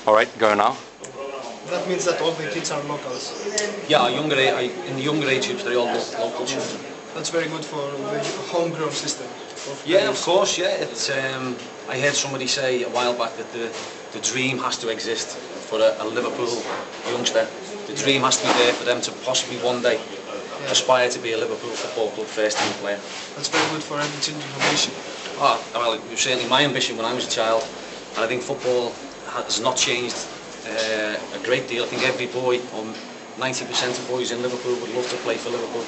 All right, go now. That means that all the kids are locals. Yeah, in the younger age groups, they're all local children. That's very good for the homegrown system. Yeah, of course. Yeah, it's. I heard somebody say a while back that the dream has to exist for a Liverpool youngster. The dream has to be there for them to possibly one day aspire to be a Liverpool Football Club first team player. That's very good for every children's ambition. Oh, well, it was certainly my ambition when I was a child, and I think football has not changed a great deal. I think every boy, or 90% of boys in Liverpool, would love to play for Liverpool.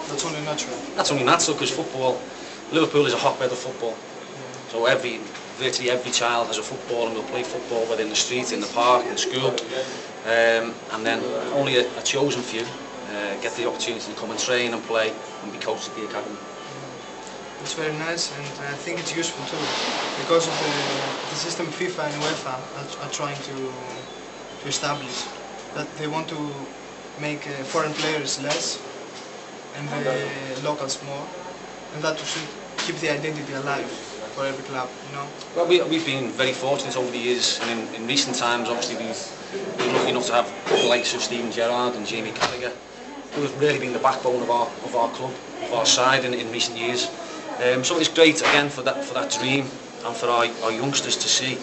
That's only natural. That's only natural because Liverpool is a hotbed of football. Yeah. So virtually every child has a football and will play football, whether in the street, in the park, in school, and then only a chosen few get the opportunity to come and train and play and be coached at the academy. It's very nice, and I think it's useful too, because of the system FIFA and UEFA are trying to establish, that they want to make foreign players less and the locals more, and that should keep the identity alive for every club, you know. Well, we've been very fortunate over the years, and in recent times, obviously, we've been lucky enough to have the likes of Steven Gerrard and Jamie Carragher, who have really been the backbone of our club, of our side in recent years. So it's great again for that dream and for our youngsters to see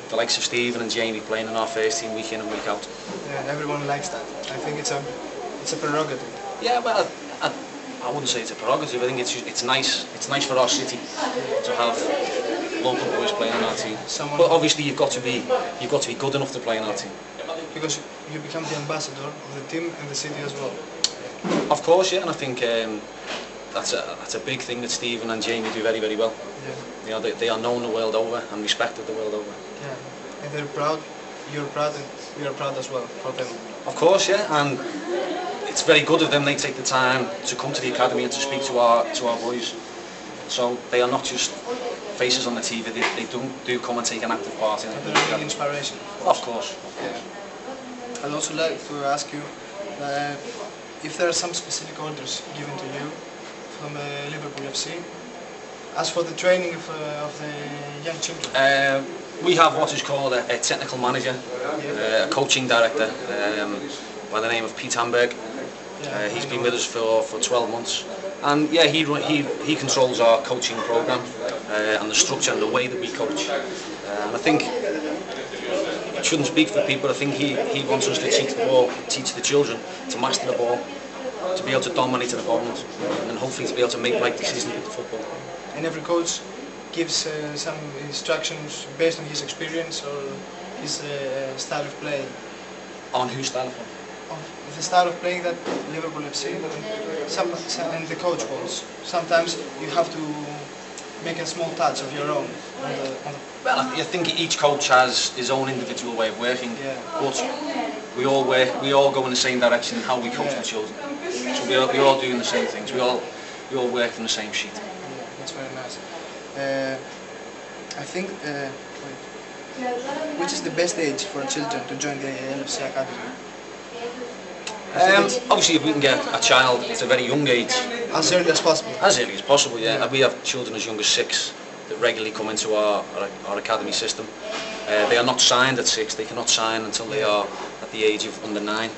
the likes of Stephen and Jamie playing in our first team week in and week out. Yeah, everyone likes that. I think it's a prerogative. Yeah, well, I wouldn't say it's a prerogative. I think it's nice. It's nice for our city to have local boys playing on our team. But obviously you've got to be good enough to play in our team. Because you become the ambassador of the team and the city as well. Of course, yeah, and I think that's a big thing that Stephen and Jamie do very, very well. Yeah. You know, they are known the world over and respected the world over. Yeah, and they're proud. You're proud, and we are proud as well for them. Of course, yeah, and it's very good of them. They take the time to come to the academy and to speak to our boys. So they are not just faces on the TV. They do come and take an active part in it. They're a real inspiration. Of course. Yeah. I'd also like to ask you if there are some specific orders given to you from Liverpool FC as for the training of the young children. We have what is called a technical manager, a coaching director by the name of Pete Hamberg. He's been with us for 12 months, and yeah, he controls our coaching program and the structure and the way that we coach. And I think I shouldn't speak for people. I think he wants us to teach the children to master the ball, to be able to dominate an opponent, and hopefully to be able to make right decisions with the football. And every coach gives some instructions based on his experience or his style of play. On whose style of play? On the style of playing that Liverpool FC and the coach wants. Sometimes you have to make a small touch of your own. Well, I think each coach has his own individual way of working, but we all go in the same direction in how we coach the children. So we all doing the same things. We all work from the same sheet. Yeah, that's very nice. I think, which is the best age for children to join the LFC Academy? Obviously, if we can get a child at a very young age. As early as possible. As early as possible, yeah. We have children as young as 6 that regularly come into our academy system. They are not signed at 6, they cannot sign until they are at the age of under 9.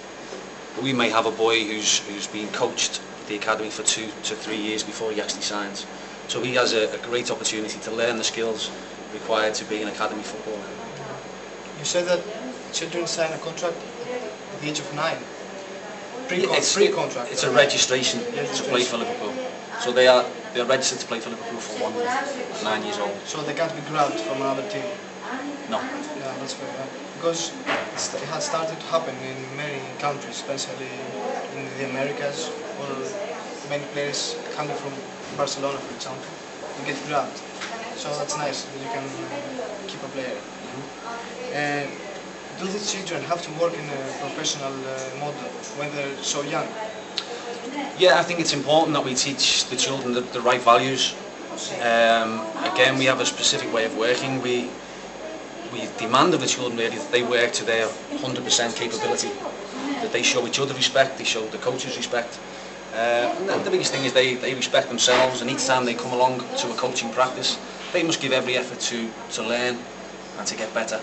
But we may have a boy who's been coached at the academy for 2 to 3 years before he actually signs. So he has a great opportunity to learn the skills required to be an academy footballer. You said that children sign a contract at the age of 9. It's a registration to play for Liverpool. So they're registered to play for Liverpool for 1 year, at 9 years old. So they can't be grabbed from another team? No. Yeah, that's fair. Because it has started to happen in many countries, especially in the Americas, or many players coming from Barcelona, for example, and get grabbed. So that's nice that you can keep a player. Do these children have to work in a professional model when they're so young? Yeah, I think it's important that we teach the children the right values. Again, we have a specific way of working. We demand of the children really that they work to their 100% capability, that they show each other respect, they show the coaches respect. And the biggest thing is they respect themselves, and each time they come along to a coaching practice, they must give every effort to learn and to get better.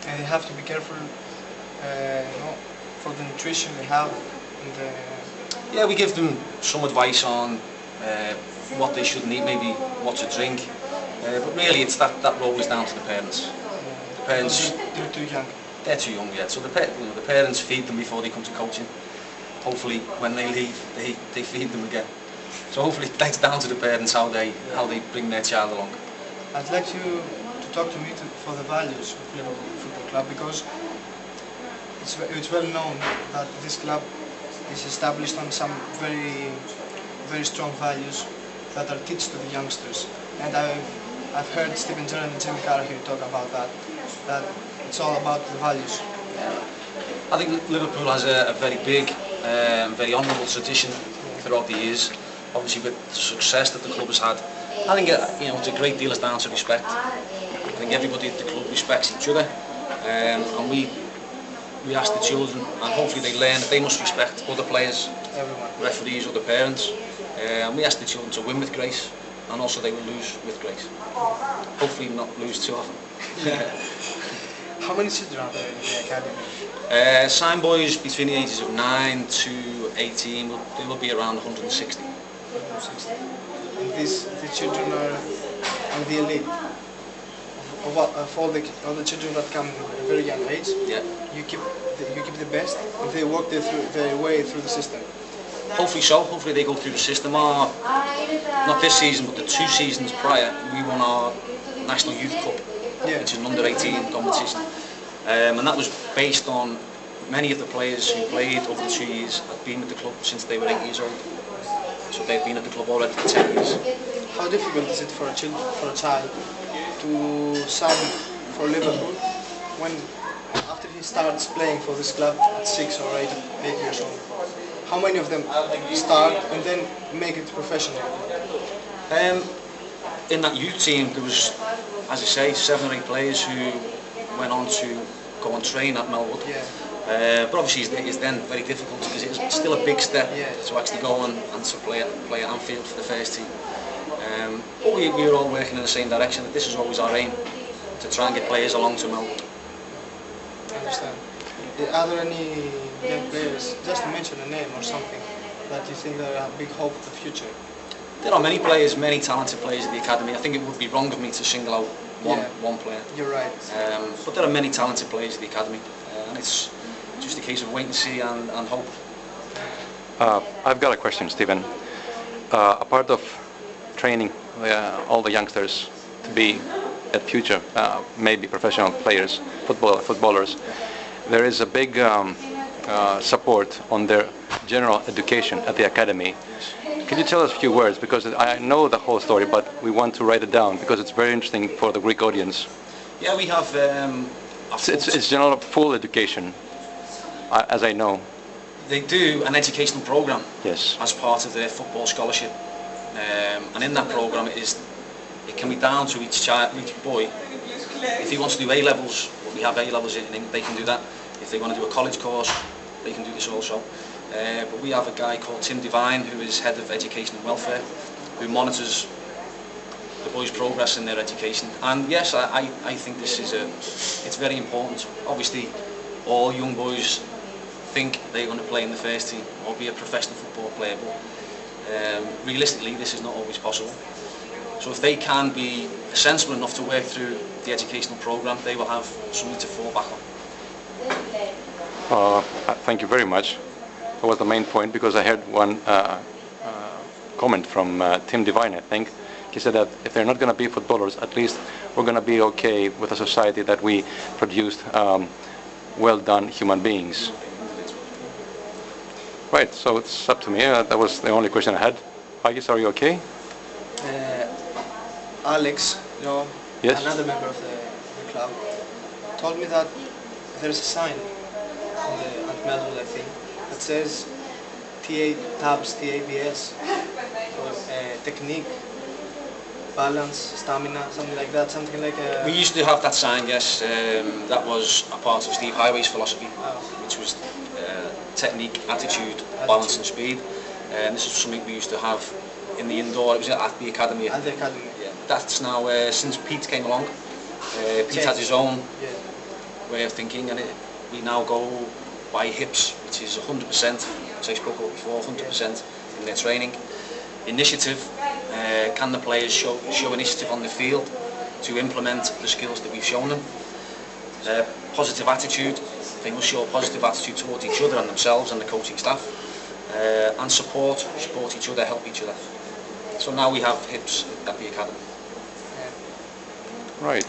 and they have to be careful, you know, for the nutrition they have. And, yeah, we give them some advice on what they should eat, maybe what to drink, but really it's that role is down to the parents. The parents, they're too young. They're too young yet, so the parents feed them before they come to coaching. Hopefully when they leave, they feed them again. So hopefully that's down to the parents how they bring their child along. I'd like you to talk to me for the values of Liverpool Football Club, because it's well known that this club is established on some very strong values that are taught to the youngsters. And I've heard Stephen Gerrard and Jimmy Carragher here talk about that it's all about the values. I think Liverpool has a very big, very honourable tradition throughout the years. Obviously with the success that the club has had, I think you know, it's a great deal is down to respect. I think everybody at the club respects each other, and we ask the children, and hopefully they learn that they must respect other players, Everyone. referees, other parents, and we ask the children to win with grace, and also they will lose with grace. Hopefully not lose too often. How many children are there in the academy? Sign boys between the ages of 9 to 18, they will be around 160. And the children are the elite of all the children that come at a very young age. Yeah. You keep the best, and they work their way through the system. Hopefully so. Hopefully they go through the system. Not this season, but the 2 seasons prior, we won our National Youth Cup, which is an under-18 competition, and that was based on many of the players who played over the 2 years had been with the club since they were 8 years old. So they've been at the club already for 10 years. How difficult is it for a child to sign for Liverpool when after he starts playing for this club at 6 or 8 years old? How many of them start and then make it professional? In that youth team there was, as I say, 7 or 8 players who went on to go and train at Melwood. Yeah. But obviously it's then very difficult because it's still a big step to actually go on and to play at Anfield for the first team. But we were all working in the same direction, that this is always our aim, to try and get players along to Melwood. I understand. Are there any young players, just to mention a name or something, that you think are a big hope for the future? There are many players, many talented players at the academy. I think it would be wrong of me to single out one player. You're right. But there are many talented players at the academy, and it's just a case of wait and see and hope. I've got a question, Stephen. A part of training all the youngsters to be at future, maybe professional players, footballers, there is a big support on their general education at the academy. Can you tell us a few words, because I know the whole story, but we want to write it down because it's very interesting for the Greek audience. Yeah, we have it's general full education, as I know. They do an educational program. Yes. As part of their football scholarship, and in that program it can be down to each boy. If he wants to do A levels, we have A levels in, they can do that. If they want to do a college course, they can do this also. But we have a guy called Tim Devine, who is head of education and welfare, who monitors the boys' progress in their education. And yes, I think this is it's very important. Obviously, all young boys think they're going to play in the first team or be a professional football player, but realistically, this is not always possible. So if they can be sensible enough to work through the educational program, they will have something to fall back on. Thank you very much. That was the main point, because I heard one comment from Tim Devine, I think. He said that if they're not going to be footballers, at least we're going to be okay with a society that we produced well-done human beings. Right, so it's up to me. That was the only question I had. Agis, are you okay? Alex, you know, yes? Another member of the club, told me that there's a sign at Melwood, I think, that says TABS, technique, balance, stamina, something like that, something like a... We used to have that sign, yes. That was a part of Steve Highway's philosophy, which was technique, attitude, balance and speed. And this is something we used to have in the indoor, it was at the academy. At the academy. Yeah. That's now, since Pete came along, Pete has his own way of thinking, and we now go by hips, which is 100%, as I spoke about before, 100% in their training. Initiative, can the players show initiative on the field to implement the skills that we've shown them? Positive attitude, they must show a positive attitude towards each other and themselves and the coaching staff. And support each other, help each other. So now we have hips at the academy. Right.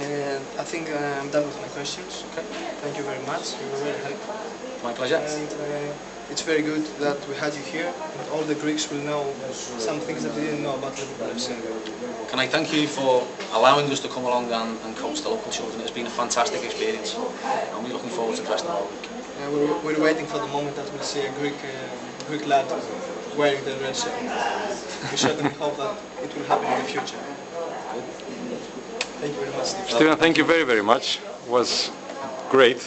I think I'm done with my questions. Okay. Thank you very much. You were very helpful. My pleasure. And it's very good that we had you here, and all the Greeks will know some things that they didn't know about Liverpool FC. Can I thank you for allowing us to come along and coach the local children? It's been a fantastic experience, and we're looking forward to the rest of our week. We're waiting for the moment that we'll see a Greek lad wearing the red shirt. We certainly hope that it will happen in the future. Thank you very much, Steve. Stephen, thank you very, very much. It was great.